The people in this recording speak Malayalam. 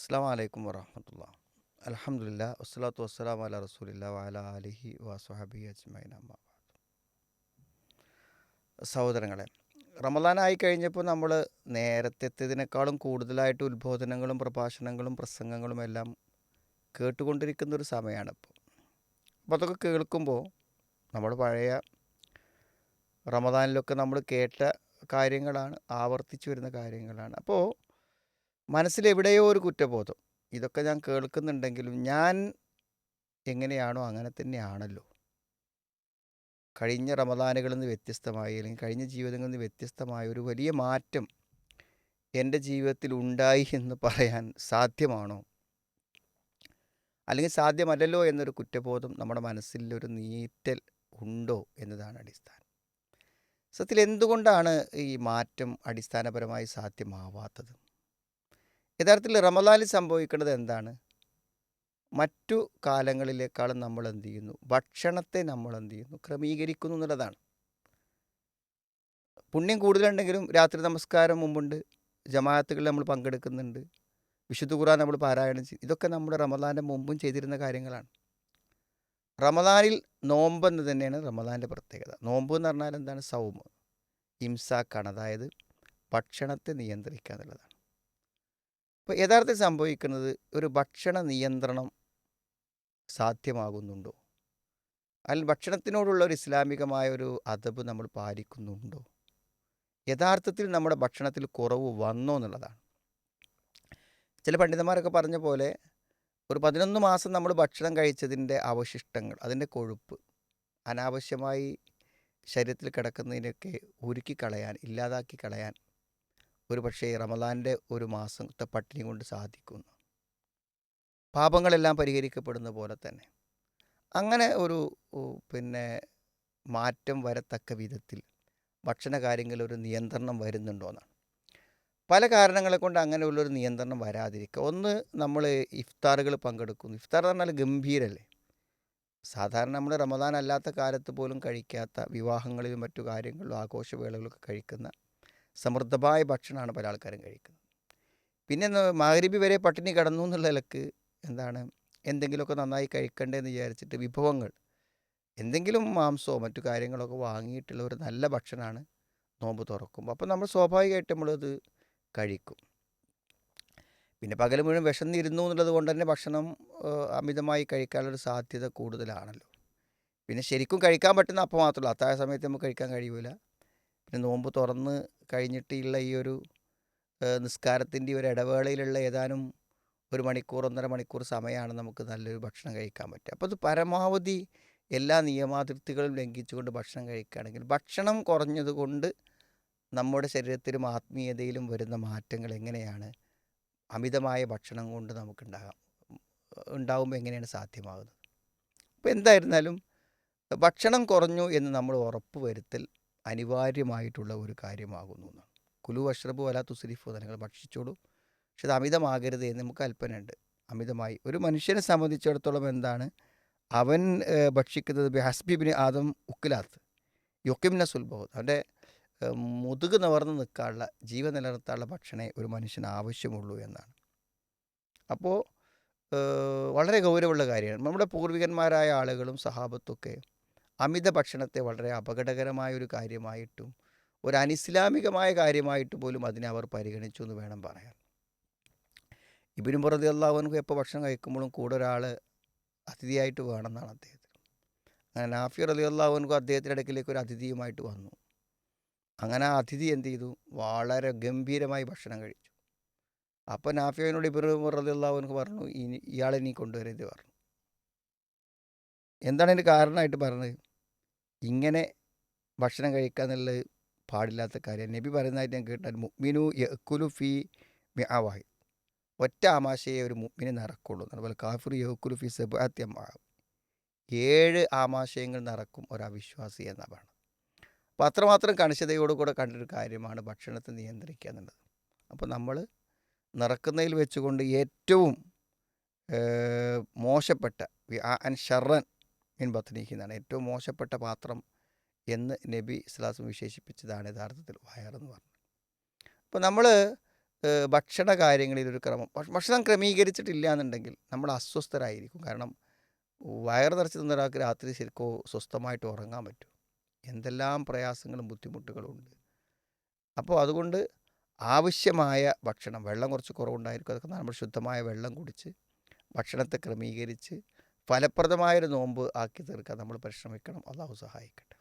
അസ്സാം വലൈക്കും വറഹമത്തുള്ള. അൽഹംദുലില്ലാ വസ്സലാത്തു വസ്സലാം അല റസൂലില്ലാ വഅല ആലിഹി വസ്വഹബി അജ്മൈൻ അമ്മ ബഅദ്. സഹോദരങ്ങളെ, റമദാനായി കഴിഞ്ഞപ്പോൾ നമ്മൾ നേരത്തേതിനേക്കാളും കൂടുതലായിട്ട് ഉത്ബോധനങ്ങളും പ്രഭാഷണങ്ങളും പ്രസംഗങ്ങളും എല്ലാം കേട്ടുകൊണ്ടിരിക്കുന്ന ഒരു സമയമാണിപ്പോൾ. അപ്പോൾ അതൊക്കെ കേൾക്കുമ്പോൾ നമ്മൾ പഴയ റമദാനിലൊക്കെ നമ്മൾ കേട്ട കാര്യങ്ങളാണ്, ആവർത്തിച്ചു വരുന്ന കാര്യങ്ങളാണ്. അപ്പോൾ മനസ്സിലെവിടെയോ ഒരു കുറ്റബോധം, ഇതൊക്കെ ഞാൻ കേൾക്കുന്നുണ്ടെങ്കിലും ഞാൻ എങ്ങനെയാണോ അങ്ങനെ തന്നെയാണല്ലോ. കഴിഞ്ഞ റമദാനുകളിൽ നിന്ന് വ്യത്യസ്തമായി, അല്ലെങ്കിൽ കഴിഞ്ഞ ജീവിതങ്ങളിൽ നിന്ന് വ്യത്യസ്തമായ ഒരു വലിയ മാറ്റം എൻ്റെ ജീവിതത്തിൽ ഉണ്ടായി എന്ന് പറയാൻ സാധ്യമാണോ, അല്ലെങ്കിൽ സാധ്യമല്ലല്ലോ എന്നൊരു കുറ്റബോധം നമ്മുടെ മനസ്സിൽ ഒരു നീറ്റൽ ഉണ്ടോ എന്നതാണ് അടിസ്ഥാനം. സത്യത്തിൽ എന്തുകൊണ്ടാണ് ഈ മാറ്റം അടിസ്ഥാനപരമായി സാധ്യമാവാത്തത്? യഥാർത്ഥത്തിൽ റമദാനിൽ സംഭവിക്കുന്നത് എന്താണ്? മറ്റു കാലങ്ങളിലേക്കാളും നമ്മൾ എന്ത് ചെയ്യുന്നു? ഭക്ഷണത്തെ നമ്മൾ എന്ത് ചെയ്യുന്നു? ക്രമീകരിക്കുന്നു എന്നുള്ളതാണ്. പുണ്യം കൂടുതലുണ്ടെങ്കിലും രാത്രി നമസ്കാരം മുമ്പുണ്ട്, ജമാഅത്തുകളിൽ നമ്മൾ പങ്കെടുക്കുന്നുണ്ട്, വിശുദ്ധ ഖുർആൻ നമ്മൾ പാരായണം ചെയ്യും. ഇതൊക്കെ നമ്മുടെ റമദാൻ്റെ മുമ്പും ചെയ്തിരുന്ന കാര്യങ്ങളാണ്. റമദാനിൽ നോമ്പെന്ന് തന്നെയാണ് റമദാൻ്റെ പ്രത്യേകത. നോമ്പ് എന്ന് പറഞ്ഞാൽ എന്താണ്? സൗമ്, ഇംസാക്കാണ്, അതായത് ഭക്ഷണത്തെ നിയന്ത്രിക്കുക എന്നുള്ളതാണ്. അപ്പോൾ യഥാർത്ഥത്തിൽ സംഭവിക്കുന്നത് ഒരു ഭക്ഷണ നിയന്ത്രണം സാധ്യമാകുന്നുണ്ടോ, അല്ലെങ്കിൽ ഭക്ഷണത്തിനോടുള്ള ഒരു ഇസ്ലാമികമായ ഒരു അദബ് നമ്മൾ പാലിക്കുന്നുണ്ടോ, യഥാർത്ഥത്തിൽ നമ്മുടെ ഭക്ഷണത്തിൽ കുറവ് വന്നോ എന്നുള്ളതാണ്. ചില പണ്ഡിതന്മാരൊക്കെ പറഞ്ഞ പോലെ ഒരു 11 മാസം നമ്മൾ ഭക്ഷണം കഴിച്ചതിൻ്റെ അവശിഷ്ടങ്ങൾ, അതിൻ്റെ കൊഴുപ്പ് അനാവശ്യമായി ശരീരത്തിൽ കിടക്കുന്നതിനൊക്കെ ഉരുക്കി കളയാൻ, ഇല്ലാതാക്കി കളയാൻ ഒരു പക്ഷേ റമദാൻ്റെ ഒരു മാസത്തെ പട്ടിണി കൊണ്ട് സാധിക്കുന്നു. പാപങ്ങളെല്ലാം പരിഹരിക്കപ്പെടുന്ന പോലെ തന്നെ അങ്ങനെ ഒരു പിന്നെ മാറ്റം വരത്തക്ക വിധത്തിൽ ഭക്ഷണ കാര്യങ്ങളിൽ ഒരു നിയന്ത്രണം വരുന്നുണ്ടോ എന്നാണ്. പല കാരണങ്ങളെ കൊണ്ട് അങ്ങനെയുള്ളൊരു നിയന്ത്രണം വരാതിരിക്കുക. ഒന്ന്, നമ്മൾ ഇഫ്താറുകൾ പങ്കെടുക്കുന്നു. ഇഫ്താർ എന്ന് പറഞ്ഞാൽ ഗംഭീരല്ലേ. സാധാരണ നമ്മൾ റമദാൻ അല്ലാത്ത കാലത്ത് പോലും കഴിക്കാത്ത, വിവാഹങ്ങളിലും മറ്റു കാര്യങ്ങളിലും ആഘോഷവേളകളൊക്കെ കഴിക്കുന്ന സമൃദ്ധമായ ഭക്ഷണമാണ് പല ആൾക്കാരും കഴിക്കുന്നത്. പിന്നെ മഗ്‌രിബ് വരെ പട്ടിണി കിടന്നു എന്നുള്ള നിലക്ക് എന്താണ്, എന്തെങ്കിലുമൊക്കെ നന്നായി കഴിക്കണ്ടേന്ന് വിചാരിച്ചിട്ട് വിഭവങ്ങൾ, എന്തെങ്കിലും മാംസമോ മറ്റു കാര്യങ്ങളൊക്കെ വാങ്ങിയിട്ടുള്ള ഒരു നല്ല ഭക്ഷണമാണ് നോമ്പ് തുറക്കുമ്പോൾ. അപ്പോൾ നമ്മൾ സ്വാഭാവികമായിട്ട് നമ്മളത് കഴിക്കും. പിന്നെ പകൽ മുഴുവൻ വിശന്നിരുന്നു എന്നുള്ളത് കൊണ്ട് തന്നെ ഭക്ഷണം അമിതമായി കഴിക്കാനുള്ളൊരു സാധ്യത കൂടുതലാണല്ലോ. പിന്നെ ശരിക്കും കഴിക്കാൻ പറ്റുന്ന അപ്പോൾ മാത്രമല്ല, അത്താഴ സമയത്ത് നമുക്ക് കഴിക്കാൻ കഴിയില്ല. പിന്നെ നോമ്പ് തുറന്ന് കഴിഞ്ഞിട്ടുള്ള ഈ ഒരു നിസ്കാരത്തിൻ്റെ ഒരു ഇടവേളയിലുള്ള ഏതാനും ഒരു മണിക്കൂർ, 1.5 മണിക്കൂർ സമയമാണ് നമുക്ക് നല്ലൊരു ഭക്ഷണം കഴിക്കാൻ പറ്റുക. അപ്പോൾ അത് പരമാവധി എല്ലാ നിയമാതിർത്തികളും ലംഘിച്ചുകൊണ്ട് ഭക്ഷണം കഴിക്കുകയാണെങ്കിൽ, ഭക്ഷണം കുറഞ്ഞതുകൊണ്ട് നമ്മുടെ ശരീരത്തിലും ആത്മീയതയിലും വരുന്ന മാറ്റങ്ങൾ എങ്ങനെയാണ് അമിതമായ ഭക്ഷണം കൊണ്ട് ഉണ്ടാകുമ്പോൾ എങ്ങനെയാണ് സാധ്യമാകുന്നത്? അപ്പോൾ എന്തായിരുന്നാലും ഭക്ഷണം കുറഞ്ഞു എന്ന് നമ്മൾ ഉറപ്പ് വരുത്തൽ അനിവാര്യമായിട്ടുള്ള ഒരു കാര്യമാകുന്നു എന്നാണ്. കുലു വഷ്റബു വലാ തുസ്രിഫു, നിങ്ങൾ ഭക്ഷിച്ചോളൂ, പക്ഷെ അത് അമിതമാകരുത് എന്ന് നമുക്ക് കൽപ്പനയുണ്ട്. അമിതമായി ഒരു മനുഷ്യനെ സംബന്ധിച്ചിടത്തോളം എന്താണ്, അവൻ ഭക്ഷിക്കുന്നത് ഹസ്ബിബിന് ആദം ഉക്കിലാത്ത് യൊക്കിംന സുൽബഹു, അവൻ്റെ മുതുക് നിവർന്ന് നിൽക്കാനുള്ള, ജീവൻ നിലനിർത്താനുള്ള ഭക്ഷണമേ ഒരു മനുഷ്യന് ആവശ്യമുള്ളൂ എന്നാണ്. അപ്പോൾ വളരെ ഗൗരവമുള്ള കാര്യമാണ്. നമ്മുടെ പൂർവികന്മാരായ ആളുകളും സഹാബത്തൊക്കെ അമിത ഭക്ഷണത്തെ വളരെ അപകടകരമായ ഒരു കാര്യമായിട്ടും ഒരു അനിസ്ലാമികമായ കാര്യമായിട്ട് പോലും അതിനെ അവർ പരിഗണിച്ചു എന്ന് വേണം പറയാൻ. ഇബ്നു ഉമർ റളിയല്ലാഹു അൻഹു എപ്പോൾ ഭക്ഷണം കഴിക്കുമ്പോഴും കൂടെ ഒരാൾ അതിഥിയായിട്ട് വേണമെന്നാണ് അദ്ദേഹത്തിന്. അങ്ങനെ നാഫി റളിയല്ലാഹു അൻഹു അദ്ദേഹത്തിൻ്റെ അടുക്കിലേക്ക് ഒരു അതിഥിയുമായിട്ട് വന്നു. അങ്ങനെ ആ അതിഥി എന്ത് ചെയ്തു? വളരെ ഗംഭീരമായി ഭക്ഷണം കഴിച്ചു. അപ്പോൾ നാഫിയോനോട് ഇബ്നു ഉമർ റളിയല്ലാഹു അൻഹു പറഞ്ഞു, ഇയാളെ നീ കൊണ്ടുവരരുത് പറഞ്ഞു. എന്താണ് അതിൻ്റെ കാരണമായിട്ട് പറഞ്ഞത്? ഇങ്ങനെ ഭക്ഷണം കഴിക്കുക എന്നുള്ളത് പാടില്ലാത്ത കാര്യം. നബി പറയുന്നതായിട്ട് ഞാൻ കേട്ടാൽ, മുഅ്മിനു യഅ്കുലു ഫീ മിഅവാഹിദ്, ഒറ്റ ആമാശയെ ഒരു മുഅ്മിന് നടക്കുള്ളൂ. അതുപോലെ കാഫിർ യഅ്കുലു ഫീ സബ്അത്തി അംആ, 7 ആമാശയങ്ങൾ നടക്കും ഒരവിശ്വാസി എന്നാണ് പറയുന്നത്. അപ്പോൾ അത്രമാത്രം കണിശതയോടുകൂടെ കണ്ടൊരു കാര്യമാണ് ഭക്ഷണത്തെ നിയന്ത്രിക്കുക എന്നുള്ളത്. അപ്പോൾ നമ്മൾ നിറക്കുന്നതിൽ വെച്ചുകൊണ്ട് ഏറ്റവും മോശപ്പെട്ട ഷർറൻ മിൻ ബത്നിഹി എന്നാണ്, ഏറ്റവും മോശപ്പെട്ട പാത്രം എന്ന് നബി സ്വല്ലല്ലാഹു അലൈഹി വസല്ലം വിശേഷിപ്പിച്ചതാണ് യഥാർത്ഥത്തിൽ വയറെന്ന് പറഞ്ഞത്. അപ്പോൾ നമ്മൾ ഭക്ഷണ കാര്യങ്ങളിലൊരു ക്രമം ഭക്ഷണം ക്രമീകരിച്ചിട്ടില്ല എന്നുണ്ടെങ്കിൽ നമ്മൾ അസ്വസ്ഥരായിരിക്കും. കാരണം വയറ് നിറച്ച് തിന്ന ഒരാൾക്ക് രാത്രി ശരിക്കും സ്വസ്ഥമായിട്ട് ഉറങ്ങാൻ പറ്റും. എന്തെല്ലാം പ്രയാസങ്ങളും ബുദ്ധിമുട്ടുകളും ഉണ്ട്. അപ്പോൾ അതുകൊണ്ട് ആവശ്യമായ ഭക്ഷണം, വെള്ളം കുറച്ച് കുറവുണ്ടായിരിക്കും. അതൊക്കെ നമ്മൾ ശുദ്ധമായ വെള്ളം കുടിച്ച് ഭക്ഷണത്തെ ക്രമീകരിച്ച് ഫലപ്രദമായൊരു നോമ്പ് ആക്കി തീർക്കാൻ നമ്മൾ പരിശ്രമിക്കണം. അള്ളാഹു സഹായിക്കട്ടെ.